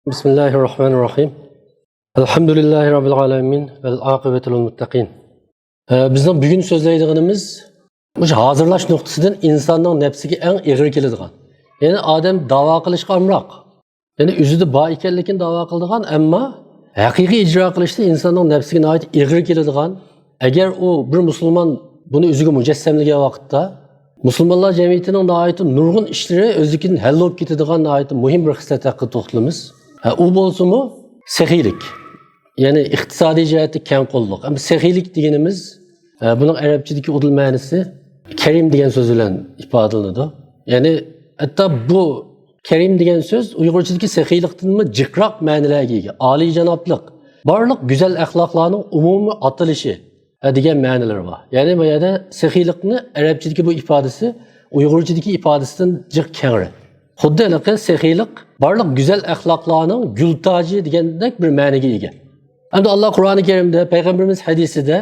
Bismillahirrahmanirrahim. Elhamdülillahi Rabbil alemin vel akibetul muttaqin. Bizden bugün sözleydiğimiz hazırlaş noktasından insanın nefsigi en ağır keladigan. Yani adam dava qilishga amroq. Yani üzüde ba ekanligini dava qiladigan, ammo haqiqiy ijro qilishda insonning nafsiga nihoyat ağır keladigan. Agar u bir musulmon buni o'ziga mujassamlagan vaqtda musulmonlar jamiyatining nihoyat nurg'un ishlari o'zidan hal bo'lib ketadigan nihoyat muhim bir xislat haqida to'xtalamiz. U bo'lsa-mu sahiylik. Yani iqtisodiy jihatda kengqo'llik. Ama sahiylik deganimiz buning arabchadagi udul ma'nosi karim degan so'z bilan ifodalanadi. Yani hatta bu karim degan so'z Uyg'urchadagi sahiylikdanmi jiqroq ma'nolarga ega. Oliyjanoblik, barliq go'zal axloqlarning umumiy atilishi degan ma'nolar bor. Yani bu yerda sahiylikni arabchadagi bu ifodasi Uyg'urchadagi ifodasidan jiq kengroq. Xuddi anaqa sahiylik barliq go'zal axloqlarning gultoji degandek bir ma'noga ega. Hamda Allah Qur'oni Karimda, Peygamberimiz hadisida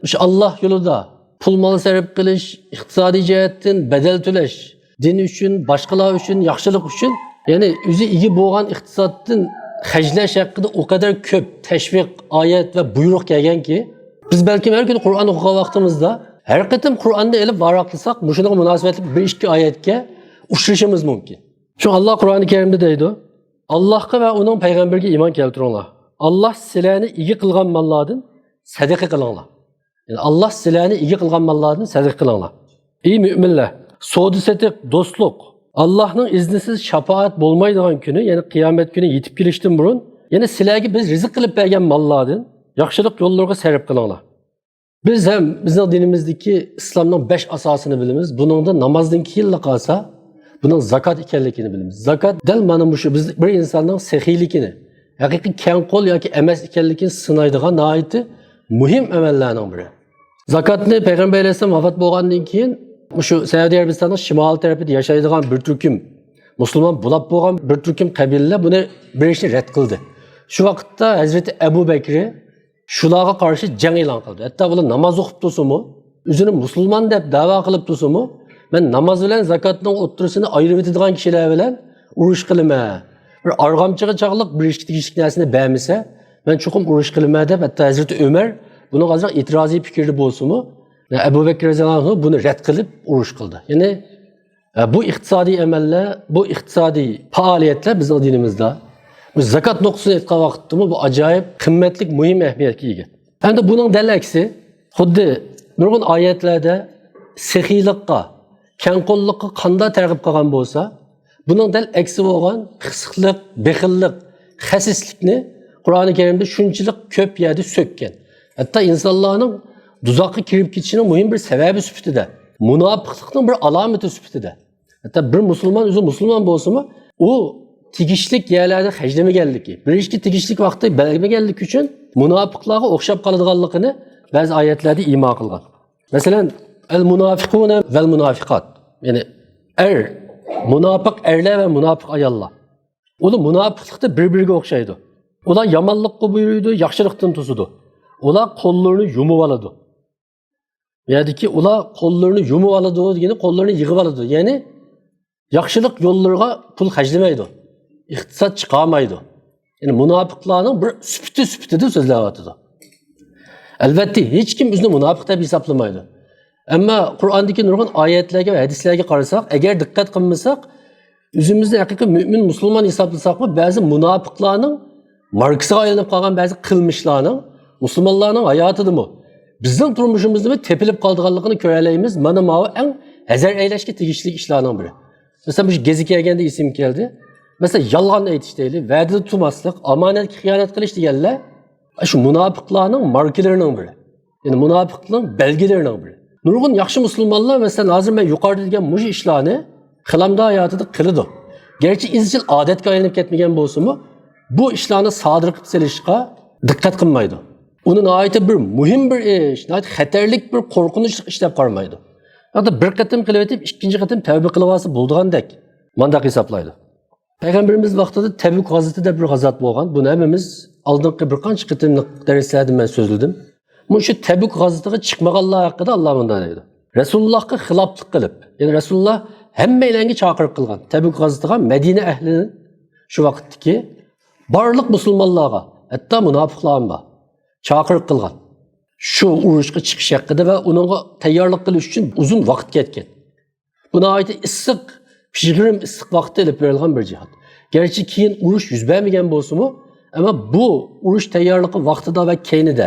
o'sha Allah yo'lida pul mol sarf qilish, iqtisodiy jihatdan badal to'lash, din uchun, boshqalar uchun, yaxshilik uchun, ya'ni o'zi ega bo'lgan iqtisoddan hajlash haqida o kadar ko'p tashviq, oyat va buyruq kelganki, biz balki har kuni Qur'on o'qigan vaqtimizda har qatim Qur'onni olib varaqlasak, shunga munosabatli bir ikki oyatga uchrashimiz mumkin. Şu Allah Qur'oni Karimda deydi: Allohga va uning payg'ambariga iymon keltiringlar. Allah sizlarni ega qilgan mollardan sadaqa qilinglar. Yani Allah sizlarni ega qilgan mollardan sadaqa qilinglar. Ey müminlar, savdo satiq, do'stlik, Allohning iznisiz shafaat bo'lmaydigan kuni, ya'ni qiyomat kuni yetib kelishdan burun, yana sizlarga biz rizq qilib bergan mollardan yaxshilik yo'llarga sarf qilinglar. Biz ham bizning dinimizdagi islomning 5 asosini bilamiz. Buningda namozdan keyin qolsa, bunun zakat ekanligini bilamiz. Zakat dal mana bu biz bir insonning sahiyligini, haqiqiy keng qo'l yoki emas ekanligini sinaydigan nihoyat muhim amallarning biri. Zakatni Payg'ambar alayhisalom vafot bo'lgandan keyin shu Saudiya Arabistonining shimol tarafida yashaydigan bir turkum musulmon bo'lib bo'lgan bir turkum qabilalar buni berishni rad qildi. Shu vaqtda Hazrati Abu Bakr shularga qarshi jang e'lon qildi. Hatto ular namoz o'qib tursa-mu, o'zini musulmon deb da'vo qilib tursa-mu, men namoz bilan zakatning o'ttirisini ayirib etadigan kishilar bilan urush qilaman. Bir arg'amchiga chaqliq bir ishga tegishli narsani bermasa, men chuqur urush qilaman deb hatto Hazrati Umar buni hozir e'tiroziy fikrli bo'lsa-mu, Abu Bakr roziyallohu anhu buni rad qilib urush qildi. Ya'ni bu iqtisodiy amallar, bu iqtisodiy faoliyatlar bizning dinimizda biz zakat nuqsini aytgan vaqtda bu ajoyib qimmatli muhim ahamiyatga ega. Endi buning dalaksi xuddi nurg'un oyatlarda sahiylikqa, kengqo'llikqa qanday targ'ib qilgan bo'lsa, buning dal aksi bo'lgan qisqiqlik, bexillik, xasislikni Qur'oni Karimda shunchalik ko'p yerda so'kkan. Hatto insonlarning do'zaxga kirib ketishining muhim bir sababi sifatida, munofiqlikning bir alomati sifatida. Hatto bir musulmon o'zi musulmon bo'lsa-mu, u tegishlik yerlarda hajlamaganligi, bir ishga tegishlik vaqtda belgilaganlik uchun munofiqlarga o'xshab qoladiganligini ba'zi oyatlarda imo qilgan. Masalan, el-munafiquna vel-munafiqat. Yani munofiq erlar ve munofiq ayollar. Ular munofiqlikda bir-biriga o'xshaydi. Ular yomonlikqa buyuruydi, yaxshilikdan to'sidi. Ular qo'llarini yumib oladi. Ya'ni ular qo'llarini yumib oladi degani qo'llarini yig'ib oladi. Ya'ni yaxshilik yo'llariga pul hajlamaydi. İqtisod chiqarmaydi. Yani munofiqlarning bir sifatida so'zlayapti. Albatta hech kim o'zini munofiq deb hisoblamaydi. Ama Kur'an'daki nurg'un oyatlarga va hadislarga qarasak, agar diqqat qilmasak, o'zimizni haqiqiy mu'min musulmon hisoblasakmi, ba'zi munofiqlarning marksiga aylanib qolgan ba'zi qilmishlarning musulmonlarning hayotidami, bizning turmushimizda tepilib qolganligini ko'ralaymiz. Mana bu eng hazar aylashga tegishli ishlarning biri. Mesela bu gezi kelganda isim keldi. Mesela yolg'on aytish deyli, va'da tutmaslik, omonatga xiyonat qilish deganlar shu munofiqlarning markalarining biri. Yani munofiqlikning belgilarining biri. Nurg'un yaxshi musulmonlar mesela hozir men yuqorida degan mush ishlarni qilamda hayotida qiladi. Gerçi izchil odatga aylanib ketmagan bo'lsa-mu, bu ishlarni sodir qilib selishga diqqat qilmaydi. Uni nihoyat bir muhim bir ish, nihoyat xatarlik bir qo'rqinchli ish deb qaramaydi. Hatta bir qatim qilib etib, ikkinchi qatim tavba qilib olsa bo'ldigandek mandaq hisoblaydi. Payg'ambarimiz vaqtida Tabuk g'azoti deb bir g'azot bo'lgan. Buni hammamiz oldingi bir qancha qatimliq darslarda men so'zladim. Şu Tabuk g'azotiga chiqmaganlar haqida Alloh bunday deydi. Rasulullohga xiloflik qilib, ya'ni Rasululloh hammalarga chaqiriq qilgan. Tabuk g'azotiga Madina ahlini shu vaqtdagi Barliq musulmonlarga, hatto munofiqlarga chaqiriq qilgan. Shu urushga chiqish haqida va uningga tayyorlik qilish uchun uzun vaqt ketgan. Buna ait issiq, pishg'irim issiq vaqtda olib berilgan bir jihad. Gerçi keyin urush yuz bermagan bo'lsa-mu, ammo bu urush tayyorligi vaqtida va keyinida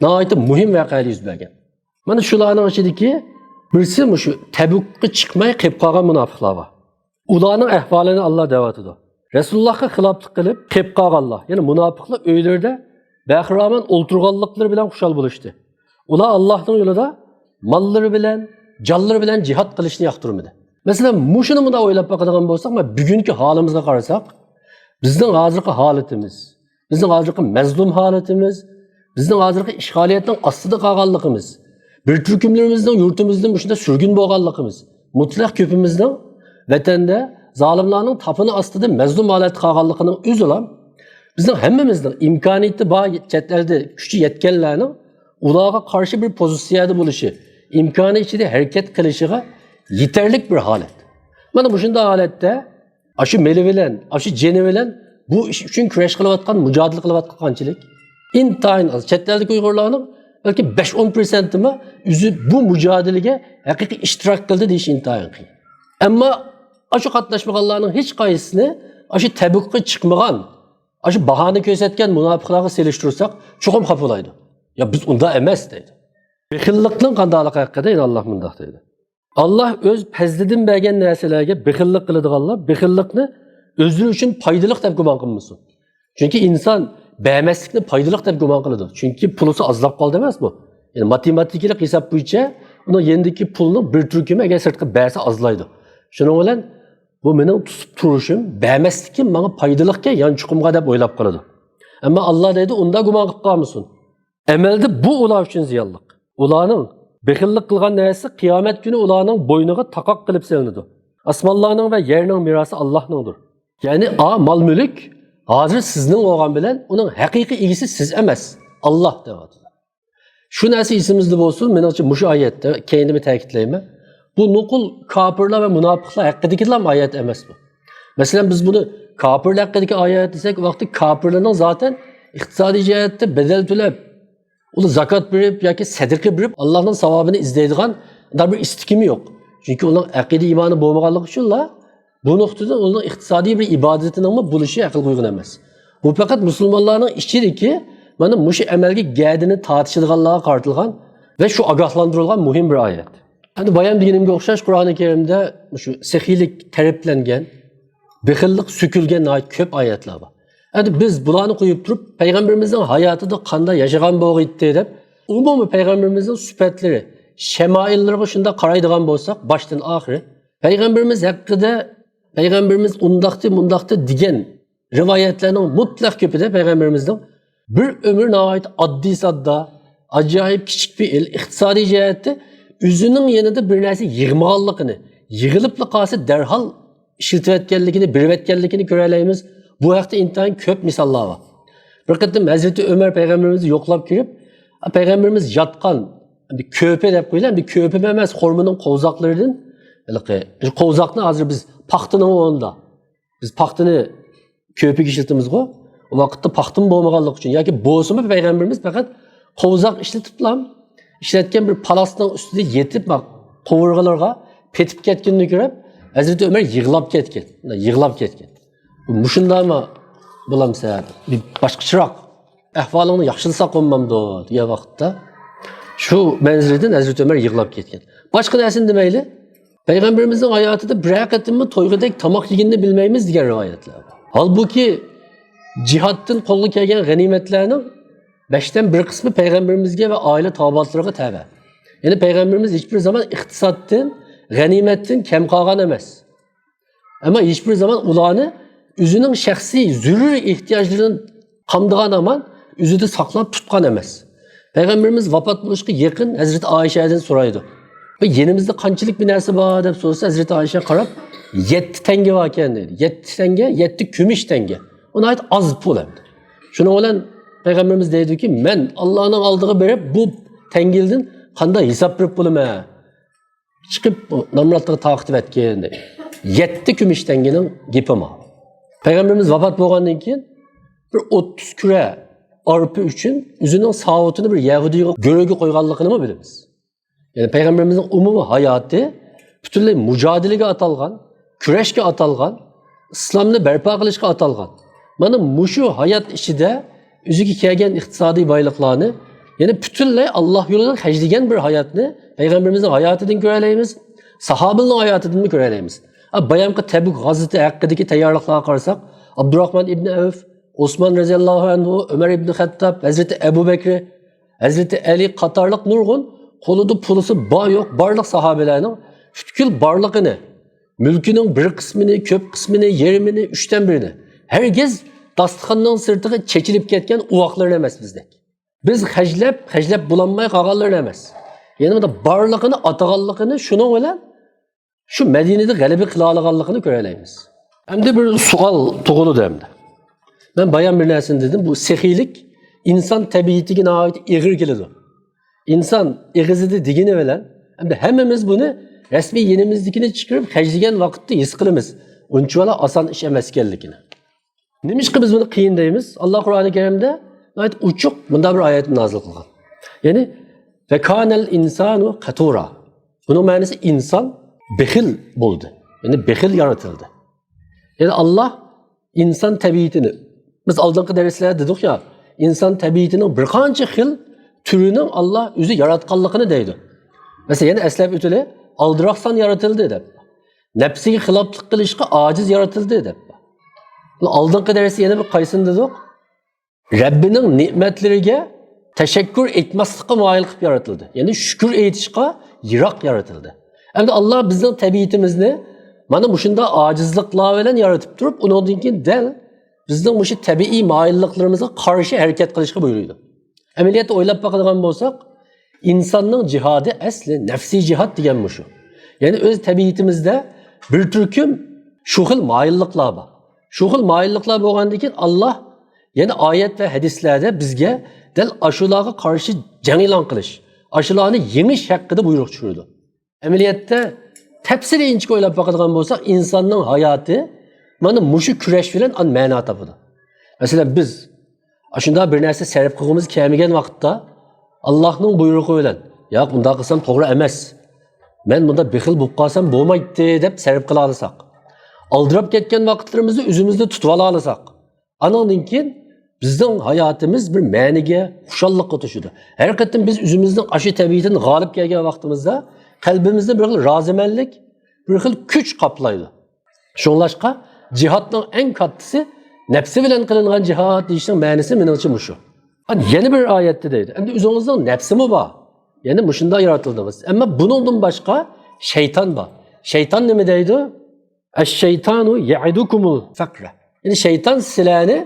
nihoyatda muhim voqealar yuz bergan. Mana shularning ichidagi birisi shu Tabukka chiqmay qolib qolgan munofiqlar bor. Ularning ahvolini Alloh davatidi. Rasulullohga xiloflik qilib qolib qolganlar, ya'ni munofiqlar uylarida bahroman o'ltirganliklari bilan xushal bo'lishdi. Ular Allohning yo'lida mollari bilan, jonlari bilan jihad qilishni yoqtirmadi. Masalan, mushuni bunda o'ylab boqadigan bo'lsak, bugungi holimizga qarasak, bizning hozirgi holatimiz, bizning hozirgi mazlum holatimiz, bizning hozirgi ishg'oliyatning ostida qolganligimiz, bir turkumlarimizning yurtimizdan shunda surgun bo'lganligimiz, mutlaq ko'pimizning vatanda zolimlarning tapini ostida mazlum holatda qolganligining o'zi bilan bizning hammamizning imkoniyati bor chet elda kuchi yetganlarning ularga qarshi bir pozitsiyada bo'lishi, imkoni ichida harakat qilishiga yeterlik bir holat. Mana bu shunday holatda shu meli bilan, shu jeni bilan bu ish uchun kurash qilayotgan, mujodala qilayotgan qanchalik intayin az. Chet eldagi Uyg'urlarning balki 5-10% mi o'zi bu mujodalaga haqiqiy ishtirok qildi deyish intayin qiyin. Ammo shu qatnashmaganlarning hech qaysisini shu Tabukka chiqmagan, shu bahona ko'rsatgan munofiqlarga selishtirsak, chuqur xafa bo'laydi. Ya biz unda emas deydi. Bexillikning qandaylik haqida Alloh mundaq deydi. Allah öz fazlidan bergan narsalarga bexillik qiladiganlar, bexillikni o'zi uchun foydali deb gumon qilmasin. Chunki inson bermaslikni foydali deb gumon qiladi. Chunki pulisi azlab qoldi emas bu. Yani matematikalik hisob bo'yicha uni yendiki pulni bir turkumi agar sirtqa bersa azlaydi. Shuning bilan bu mening tutib turishim, bermaslikim menga foydalikka yanchiqimga deb o'ylab qoladi. Ammo Alloh deydi, unda gumon qilib qolmasin. Amalda bu ular uchun ziyonliq. Ularning bexillik qilgan narsa qiyomat kuni ularning bo'yniga taqoq qilib selinadi. Osmonlarning va yerning merosi Allohningdir. Ya'ni mol-mulk hozir sizning bo'lgan bilan uning haqiqiy egisi siz emas, Alloh deyapti. Shu narsa esimizda bo'lsin, menimcha mushu oyatda keyinni ta'kidlayman. Bu nuqul kofirlar va munofiqlar haqidagi oyat emas bu. Masalan, biz buni kofirlar haqidagi oyat desak, vaqti kofirlarning zaten iqtisodiy jihatda bedel to'lab ulu zakat berib yoki sadaqa berib Allohning savobini izlaydigan bir istikimi yo'q. Chunki uning aqida iymoni bo'lmaganligi uchunlar bu nuqtada uning iqtisodiy bir ibodatining bo'lishi aql qo'ygan emas. Bu faqat musulmonlarning ichidagi mana mushu amalga gadini tortishadiganlarga qaratilgan va shu ogohlantirilgan muhim bir oyat. Endi bayam deganimga o'xshash Qur'oni Karimda shu sexiylik ta'riflangan, bexillik sukilgan ko'p oyatlar bor. Endi biz bularni qo'yib turib, payg'ambarimizning hayotida qanday yashagan bo'lg'itdi deb, umumiy payg'ambarimizning sifatlari, shamoillariga shunda qaraydigan bo'lsak, boshdan oxiri payg'ambarimiz haqida payg'ambarimiz undaqti degan rivoyatlarning mutlaq ko'pida payg'ambarimizning bir umr nihoyat oddiy sodda, ajoyib kichik bir iqtisodiy jihatda o'zining yanida bir narsa yig'maganligini, yig'ilibli qolsa darhol ishlatayotganligini, berayotganligini ko'ralaymiz. Bu haqda intayin ko'p misollar bor. Bir qatim Hazreti Ömer payg'ambarimizni yo'qlab kirib, payg'ambarimiz yotgan bir ko'pi deb qo'yilgan, bir ko'pi emas, xurmining qo'zoqlaridan, qo'zoqni hozir biz paxtaning o'rnida. Biz paxtani ko'piga ishlatamiz-ku. O vaqtda paxtin bo'lmaganligi uchun yoki bo'lsa-mu payg'ambarimiz faqat qo'zoq ishlatgan bir palasning ustida yetib, qovurg'alarga petib ketganini ko'rib, Hazreti Ömer yig'lab ketgan. Mushundami bo'lamsa, bir boshqacharoq ahvolingni yaxshilasa qo'ymamdi degan vaqtda shu manzildan Hazrat Umar yig'lab ketgan. Boshqa narsani demayli, payg'ambarimizning hayotida bir haqiqatmi to'yg'idek tomoq yeganini bilmaymiz degan rivoyatlar bor. Halbuki jihoddan qo'lga kelgan g'animatlarning 5dan 1 qismi payg'ambarimizga va oila tobotlariga tava. Ya'ni payg'ambarimiz hech bir zaman iqtisoddan, g'animatdan kam qolgan emas. Ammo hech bir zaman ularni o'zining shaxsiy zaruriy ehtiyojlarini qamdigan aman o'zida saqlab tutgan emas. Payg'ambarimiz vafot bo'lishga yaqin Hazrat Oyshadan so'raydi. Va yenimizda qanchalik bir narsa bor deb so'rasa, Hazrat Oysha qarab 7 tanga bor ekan dedi. 7 tanga, 7 kumush tanga. Uni ayt oz pul endi. Shuning bilan payg'ambarimiz deydiki, men Allohning oldiga berib bu tangildan qanday hisob berib bo'laman? Chiqib namratga taqdim etgan dedi. 7 kumush tanganing gapi bor. Payg'ambarimiz vafot bo'lgandan keyin bir 30 küre arpa için üzünün savutunu bir Yahudi'ye görevge koyganlıkını mı biliriz? Yani Peygamberimizin umumi hayatı bütünlüğü mücadelege atalgan, küreşke atalgan, İslam'ını berpa kılışka atalgan. Mana muşu hayat işide üzüki kelgen iktisadi baylıklarını yani bütünlüğü Allah yolunda hecdigen bir hayatını Peygamberimizin hayatından göreleyimiz, sahabenin hayatından mı göreleyimiz? Bayamkı Tebük gazeti hakkındaki tayarlıklara karşısak Abdurrahman İbni Evf, Osman Reziyallahu Anhu, Ömer İbni Hattab, Hazreti Ebu Bekri, Hazreti Ali Katarlık nurgun koludu pulusu bağ yok, barlık sahabelerinin fütkül barlığını, mülkünün bir kısmını, köp kısmını, yerimini, üçten birini. Herkes dastıkhanın sırtığı çekilip ketken uvaklarını emez bizdeki. Biz heclep bulanmaya kağallarını emez. Yani da barlığını, atağallıkını şunu öyle, şu Medine'de galibi kılalıqallıqını göreleyimiz. Hem de bir sual toğulu hem de. Ben bayan bir nesin dedim, bu sehilik insan tabiitigine ait eğir gelidi. İnsan eğizidi digini veren, hem de hemimiz bunu resmi yenimizdikini çıkarıp hecdigen vakitte his kılımız. Unçuvala asan iş emeskellikini. Neymiş ki biz bunu kıyın deyimiz? Allah Kur'an-ı Kerim'de ait uçuk bunda bir ayet nazil kılgan. Yani ve kânel insanu katura. Bunun manası insan behil buldu. Yani behil yaratıldı. Yani Allah insan tabiitini, biz aldığımız derslerde dedik ya, insan tabiitinin bir kanca hil türünün Allah üzü yaratkanlıkını deydi. Mesela yani eslep ütüle aldıraksan yaratıldı edip. Nefsi hilaplık kılışka aciz yaratıldı edip. Aldığımız dersi yine bir kaysın dedik. Rabbinin nimetlerine teşekkür etmezlikle muayil kılıp yaratıldı. Yani şükür etişke yirak yaratıldı. Hem de Allah bizden tabiitimizni mana muşunda acizlikla veren yaratıp durup onun için del bizden muşu tabii mailliklerimize karşı hareket kılışka buyuruyordu. Ameliyat oylap bakılgan bolsak insanın cihadı asli nefsi cihad diyen muşu. Yani öz tabiitimizde bir türküm şuhul maillikla var. Şuhul maillikla bolgandan keyin Allah yani ayet ve hadislerde bizge del aşılağa karşı jang e'lon qilish, aşılarını yemiş hakkında buyruk tushirdi. Ameliyatda tepsiri inchik o'ylab bakadigan bo'lsak, insonning hayoti mana mushu kurash bilan an ma'no topadi. Masalan biz shunda bir narsa sarf qilgimiz kelmagan vaqtda Allohning buyrug'i bilan, "Yo'q, bunday qilsam to'g'ri emas. Men bunda bexil bo'lib qolsam bo'lmaydi" deb sarf qila olsak. Aldirab ketgan vaqtlarimizni o'zimizda tutib ola olsak. Anandan keyin bizning hayotimiz bir ma'niga, xushalliqqa to'shidi. Haqiqatan biz o'zimizning ashi tabiitin g'olib kelgan vaqtimizda qalbimizda bir xil rozimanlik, bir xil kuch qoplaydi. Shunlashqa jihadning eng kattasi nafsi bilan qilingan jihad deyishning ma'nosi menimcha mushu. Yana bir oyatda deydi. Endi o'zingizning nafsimi bor. Yani mushunda yaratildingiz. Ammo buningdan boshqa shayton bor. Shayton nima deydi? Ash-shaytonu ya'idukumul faqra. Yani shayton sizlarni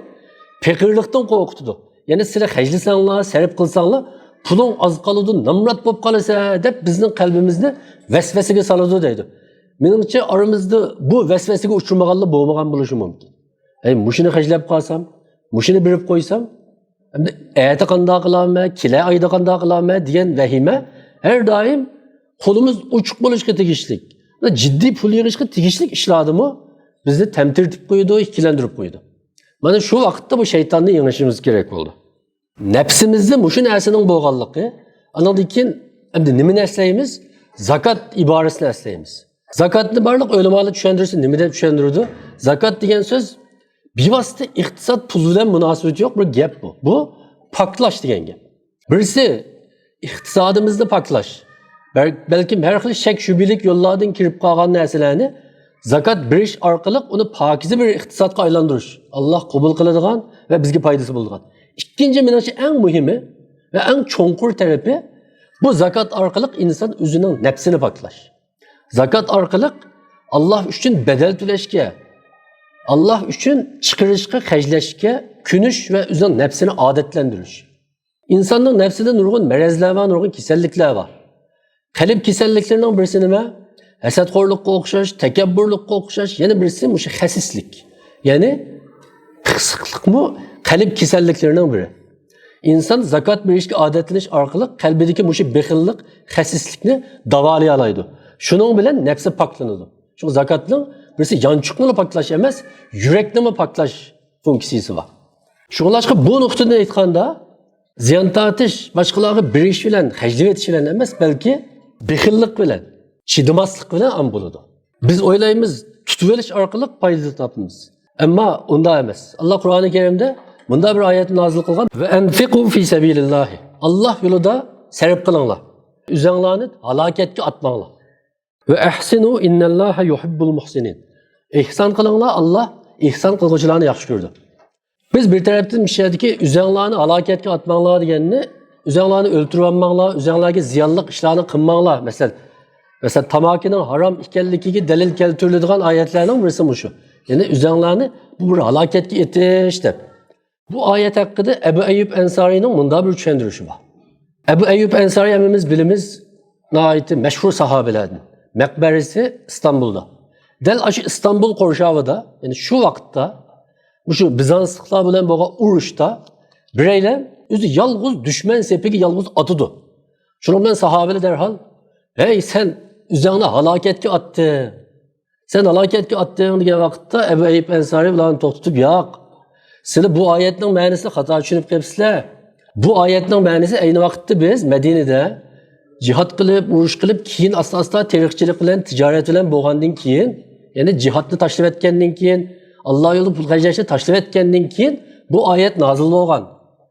fakirlikdan qo'rqitadi. Yani sizlar hajlisanglar, sarf qilsanglar, puling oz qoladi, namrat bo'lib qolasa deb bizning qalbimizni vasvasaga soladi deydi. Menimcha aramizda bu vasvasaga uchramaganlar bo'lmagan bo'lishi mumkin. Mushuni hajlab qolsam, mushuni berib qo'ysam, endi ayati qanday qilaman, kela oyda qanday qilaman degan vahima har doim qo'limiz uchuq bo'lishga tegishli. Jiddiy pul yig'ishga tegishli ishlardimi bizni tamtirtib qo'ydi, ikkilantirib qo'ydi. Mana shu vaqtda bu shaytonni yengishimiz kerak bo'ldi. Nafsimizni mushu narsaning bo'lganligi, andan keyin endi nima naslaymiz? Zakat iborasini naslaymiz. Zakatni barliq ulamolar tushuntirsa nima deb tushuntirdi? Zakat degan so'z bevosita iqtisod pul bilan munosabati yo'q bir gap bu. Bu paklash degan gap. Birisi iqtisodimizni paklash. Balkim har xil shak shubhalik yo'llardan kirib qolgan narsalarni zakat berish orqali uni pokiza bir iqtisodga aylantirish. Alloh qabul qiladigan va bizga foydasi bo'ladigan. İkinci menimcha eng muhimi ve eng cho'nqur tarafi bu zakat orqali inson o'zining nafsini poklash. Zakat orqali Allah uchun bedel to'lashga, Allah uchun chiqarishga, hajlashga, kunish va o'zining nafsini odatlantirish. İnsanning nafsida nurg'un marazlar va nurg'un kasalliklar bor. Qalb kasalliklarining birisi nima? Hasadxo'rlikqa o'xshash, takabburlikqa o'xshash, yana birisi mushu xasislik. Ya'ni qisiqlikmi qalb kasalliklarining biri. İnsan zakat berishga odatlanish orqali qalbidagi mushu bexillik, xasislikni davolay oladi. Shuning bilan nafsi poklanadi. Shu zakatning birisi yanchiqni poklash emas, yurakni poklash funksiyasi bor. Şuңlashqa bu nuqtadan aytganda ziyon tortish boshqalarga berish bilan, hajlab etish bilan emas, balki bexillik bilan, chidamaslik bilan am bo'ladi. Biz o'ylaymiz, tutib olish orqali foyda topamiz. Ammo unda emas. Alloh Qur'oni Karimda bunda bir oyat nozil qilgan va anfiqu fi sabilillah. Alloh yo'lida sarf qilinglar. O'zinglarni halokatga atmanglar. Ve ahsinu innallaha yuhibbul muhsinin. İhsan qilinglar, Alloh ihson qilguvchilarni yaxshi ko'radi. Biz bir tarafdan bir şeydeki üzerlerini halaketke atmanglar deganini, üzerlerini öldürüp atmanglar, üzerlerine ziyanlık işlerini qilmanglar. Mesela tamakinin haram ekanligiga dalil keltiriladigan oyatlarning birisi şu. Yani üzerlerini bu bir halaketke etish deb. Bu oyat haqida Ebu Eyyub Ensari'ning bunda bir tushuntirişi var. Ebu Eyyub Ensari hemimiz bilimiz naiti meşhur sahabelerden. Mekberisi İstanbul'da. Del aşı İstanbul Qorşavı'da, yani şu vakitte şu Bizanslıklar bilen boğa uruşta bireyler özü yalğız düşman sepeki yalğız atıdı. Şunu ben sahabeli derhal, hey sen üzerine halaketki attı. Sen halaketki attığın diye vakitte Ebu Eyyub Ensari bilen tutup yok. Sizler bu ayetin manisi hata düşünüp kepsizler. Bu ayetin manisi aynı vakitte biz Medine'de cihat kılıp, uruş kılıp, keyin asla terikçilik bilen, ticaret bilen boğandın keyin, yani cihatlı taşlap etkenden keyin, Allah yolu pul haclaşta taşlap etkenden keyin bu ayet nazil olgan.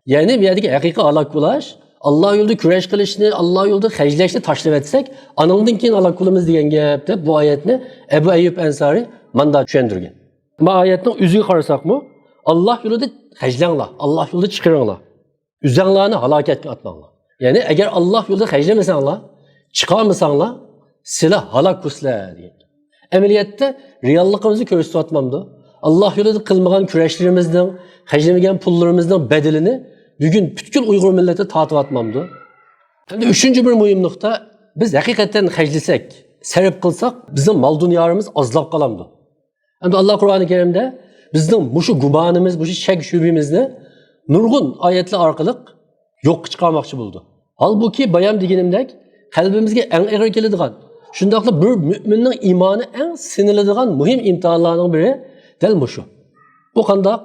Yani bir yerdeki hakiki alak bulaş, Allah yolda küreş kılışını, Allah yolda haclaşta taşlap etsek, anıldan keyin alak bulumuz diyen gepte bu ayetini Ebu Eyyub Ensari manda düşündürgen. Bu ayetin üzüğü karısak mı? Allah yolda haclanla, Allah yolda çıkırınla, üzerlerini halaketke atmanla. Yani eğer Allah yolda haclamasanlar, çıkarmasanlar, silah halak kuslar diye. Ameliyette reallıkımızı körüstü atmamdı. Allah yolunda kılmagan küreşlerimizden, haclamagan pullarımızdan bedelini bugün bütün Uygur milleti tatip atmamdı. Hem de üçüncü bir mühim nokta, biz hakikaten haclisak, sarf kılsak, bizim mal dünyamız azlap kalamdı. Hem de Allah Kur'an-ı Kerim'de bizim bu şu gumanımız, bu şu şek şübhimizni nurgun ayetler arkalık yok çıkarmakçı buldu. Halbuki bayan degenimdek kalbimizge en ağır keladigan, şundaqla bir müminning imanı en sinirladigan muhim imtihanlarning biri del mushu. Bu qandaq?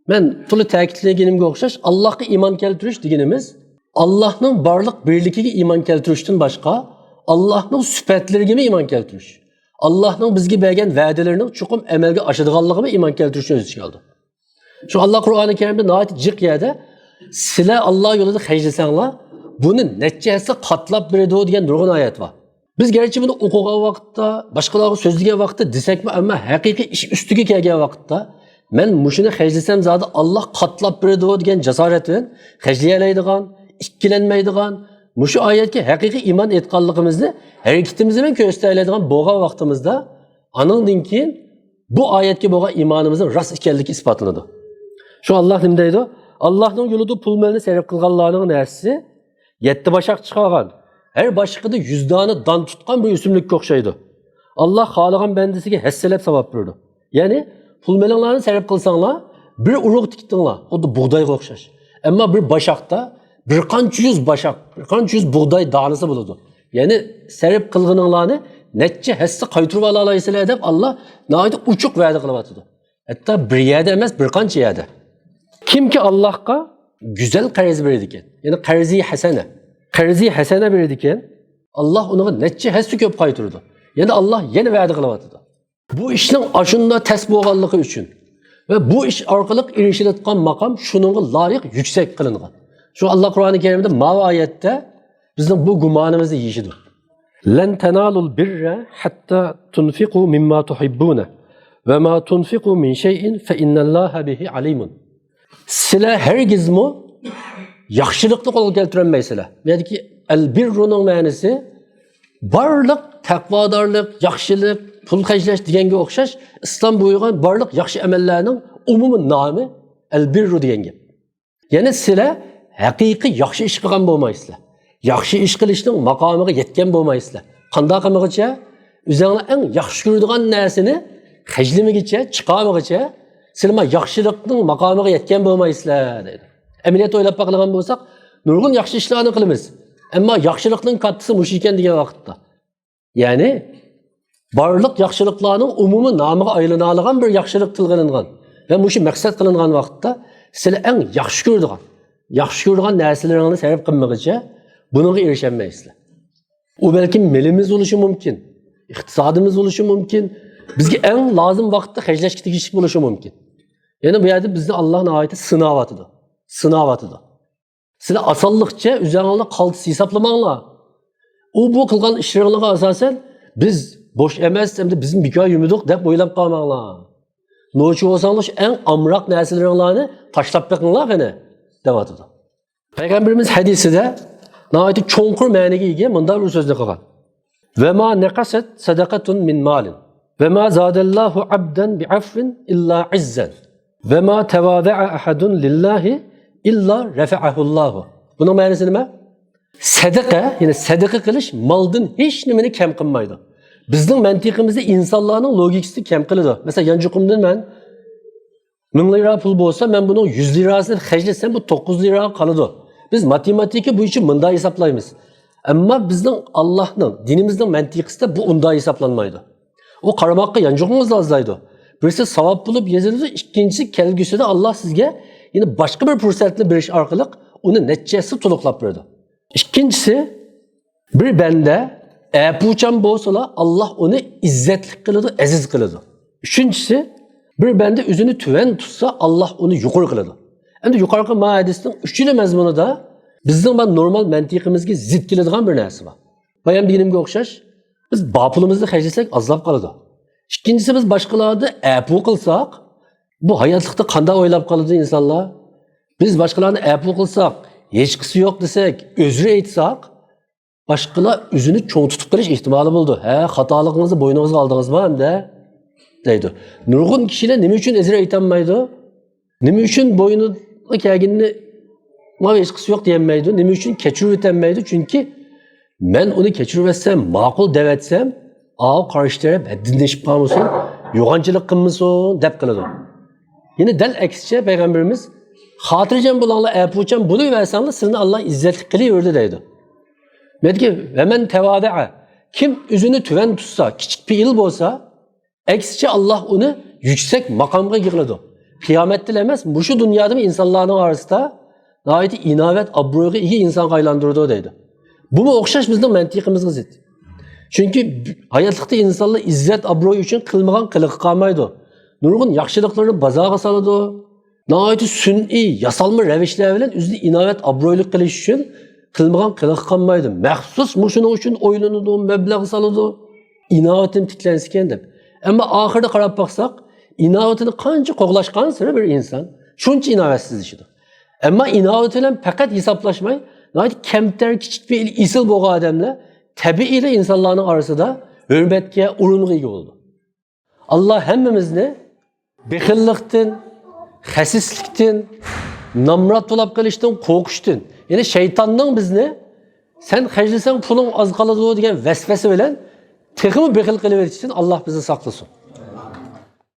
Men tuli ta'kidlaganimga o'xshash Allohga iymon keltirish deganimiz Allohning barliq birligiga iymon keltirishdan boshqa Allohning sifatlariga iymon keltirish. Allohning bizga bergan va'dalarining chuqur amalga oshadiganligiga iymon keltirishni o'z ichiga oldi. Şu Allah Qur'oni Karimda nəhayət jiq yerdə sizlar Allah yolunda xərcləsənglər bunu neçəsi qatlab beradi degan nurgun ayet var. Biz gerçi bunu o'qigan vaqtda, boshqalarga so'zlagan vaqtda desakmi, ammo haqiqiy ish ustiga kelgan vaqtda men mushuni xərcləsəm zodi Allah qatlab beradi degan jasorat bilan xərcləyoladigan, ikkilanmaydigan, mushu oyatga haqiqiy iymon etganligimizni harakatimiz bilan ko'rsatadigan bo'lgan vaqtimizda anandan keyin bu oyatga bo'lgan iymonimizning rost ekanligi isbotlanadi. Şu Allah nima deydi? Allohning yo'lida pul molni sarf qilganlarning narsasi 7 bashaq chiqargan. Her başlıkta 100 tane dan tutkan bir üsümlükке o'xshaydi. Allah xoligan bandasiga hassalab savob berdi. Ya'ni pul mollarni sarf qilsanglar, bir urug' tikdinglar, xuddi bug'doyga o'xshash. Ammo bir bashaqda bir qancha yuz bashaq, bir qancha yuz bug'doy donasi bo'ladi. Ya'ni sarf qilganinglarni necha hassa qaytirib ola olasizlar deb Allah nəhayət uchuq va'da qilyapti. Hatto bir yerda emas, bir qancha yerda. Kimki Allohga güzel qarz beradi ekan, ya'ni qarzi hasana, qarzi hasana beradi ekan, Allah ona necha hassa ko'p qaytirdi. Yani Allah yeni va'da qilyapti. Bu ishning ashunda tas bo'lganligi uchun ve bu ish orqali erishiladigan maqom shuningga loyiq yuksak qilingan. Şu Allah Qur'oni Karimda ma'va oyatda bizning bu gumonimizni yeyishidi. Lan tanalul birra hatta tunfiqu mimma tuhibbuna ve ma tunfiqu min shay'in fa innallaha bihi alimun. Sizlar hergizmi yaxshilikni qo'lga keltirolmaysizlar. Ya'ni el birruning ma'nosi barliq taqvodorlik, yaxshilik, pul xarjlash deganga o'xshash islom buyurgan barliq yaxshi amallarning umumiy nomi el birru degan gap. Ya'ni sizlar haqiqiy yaxshi ish qilgan bo'lmaysizlar. Yaxshi ish qilishning maqomiga yetgan bo'lmaysizlar. Qanday qilmoqcha? O'zingizning eng yaxshi ko'radigan narsani xarjlamagicha, chiqarmagicha sizlar yaxshilikning maqomiga yetgan bo'lmaysizlar dedi. Amaliyat o'ylab baqilgan bo'lsak, nurg'un yaxshi ishlarni qilamiz. Ammo yaxshilikning kattasi mush ekan degan vaqtda. Ya'ni barliq yaxshiliklarning umumiy nomiga aylanadigan bir yaxshilik tilg'ilingan va mush maqsad qilingan vaqtda sizlar eng yaxshi ko'radigan narsalaringizni sarf qilmaguncha bunga erisholmaysizlar. U balki milimiz bo'lishi mumkin, iqtisodimiz bo'lishi mumkin, bizga eng lozim vaqtda xarjlashga tegishli bo'lishi mumkin. Ya'ni bu yerda bizni Allohning oyati sinovatidi. Sizlar osonlikcha o'zingizga qaltis hisoblamanglar. U bu qilgan ishlaringizga asosan biz bo'sh emas, hamda bizim bekor yurmadik deb o'ylab qolmanglar. No'chi bo'lsangiz eng amroq narsalaringizni tashlab qo'yinglar qani, deyotdi. Payg'ambarimiz hadisida nəhayət çonqur məniga ega bunday bir so'zni qilgan. Va ma naqasat sadaqatun min malin va ma zadallahu abdan bi'afwin illa izzan va ma tawada'a ahadun lillahi illa rafa'ahu Allah. Bunun ma'nosi nima? Sadaqa, ya'ni sadaqa qilish maldan hech nimani kam qilmaydi. Bizning mantiqimizda insonlarning logikasi kam qiladi. Masalan, yanjuqimdan men 1000 lira pul bo'lsa, men buning 100 lirasini xarjlasam bu 9 lira qoladi. Biz matematika bu için bunday hesaplaymiz. Ama bizden Allah'ın, dinimizden mantıkısında bu unday hesaplanmaydı. O karamakka yancıqımız azlaydı. Birisi savap bulup yazıldı, ikincisi kelgüsü de Allah sizge yine başka bir fırsatla biriş arkalık onu neticesi tuluklap verdi. İkincisi bir bende epuçan bolsa Allah onu izzetli kılıdı, aziz kılıdı. Üçüncüsü bir bende üzünü tüven tutsa Allah onu yukarı kılıdı. Hem de yukarıki hadisinin üçüncü mezmunu da bizden normal mantıqimizga zid keladigan bir narsa var. Bayam dinimga o'xshash, biz bapulimizni xarjlasak azlab qoladi. İkincisi biz boshqalarni apu qilsak, bu hayotlikda qanday o'ylab qoladi insonlar? Biz boshqalarni apu qilsak, hech qisi yo'q desak, o'zri aytsak, boshqalar o'zini cho'ng tutib qilish ehtimoli bo'ldi. Ha, xatolig'ingizni bo'yningizga oldingizmi hamda? deydi. Nurg'un kishilar nima uchun o'zri aytolmaydi? Nima uchun bo'yni kelganini mana hech qisi yo'q deyolmaydi. Nima uchun kechirib o'tolmaydi? Chunki men uni kechirib etsam, ma'qul deb etsam, qarshi taraf addinlashib qolmasin, yo'g'onchilik qilmasin deb qiladi. Yine dal aksicha payg'ambarimiz xotirjam bo'linglar, apuchan bo'laversanglar, sizni Alloh izzatli qilaverdi deydi. Medki hemen tevada'a, kim o'zini tuvan tutsa, kichik peyil bo'lsa, aksicha Alloh uni yuksak maqomga yig'iladi. Qiyomatda emas, bu shu dunyoda insonlarning orasida g'oyat inovat, obro'ga ega inson aylantirdi deydi. Buni o'xshash bizning mantiqimizga zid. Chunki hayotlikda insonlar izzat, obro' uchun qilmagan qiliq qolmaydi. Nurg'un yaxshiliklarni bozorga soladi. G'oyat sun'iy, yasalma ravishlar bilan o'zini inovat, obro'lik qilish uchun qilmagan qiliq qolmaydi. Maxsus shuning uchun o'ylanadi, mablag' soladi. İnovatim tiklansin deb. Ammo oxirida qarab baqsak, inovatini qancha qo'g'lashgan sira bir inson shuncha inovatsiz ishidir. Ammo inovat bilan faqat hisoblashmay, g'oyat kamtar, kichik bir isil bo'lgan odamlar tabiiy insonlarning orasida hurmatga, o'ringa ega bo'ldi. Alloh hammamizni bexillikdan, xasislikdan, namrat bo'lib qolishdan, qo'rqishdan, ya'ni shaytonning bizni sen xarjlasang puling oz qoladi degan vasvasa bilan texmi bexil qilib o'tish uchun Alloh bizni saqlasin.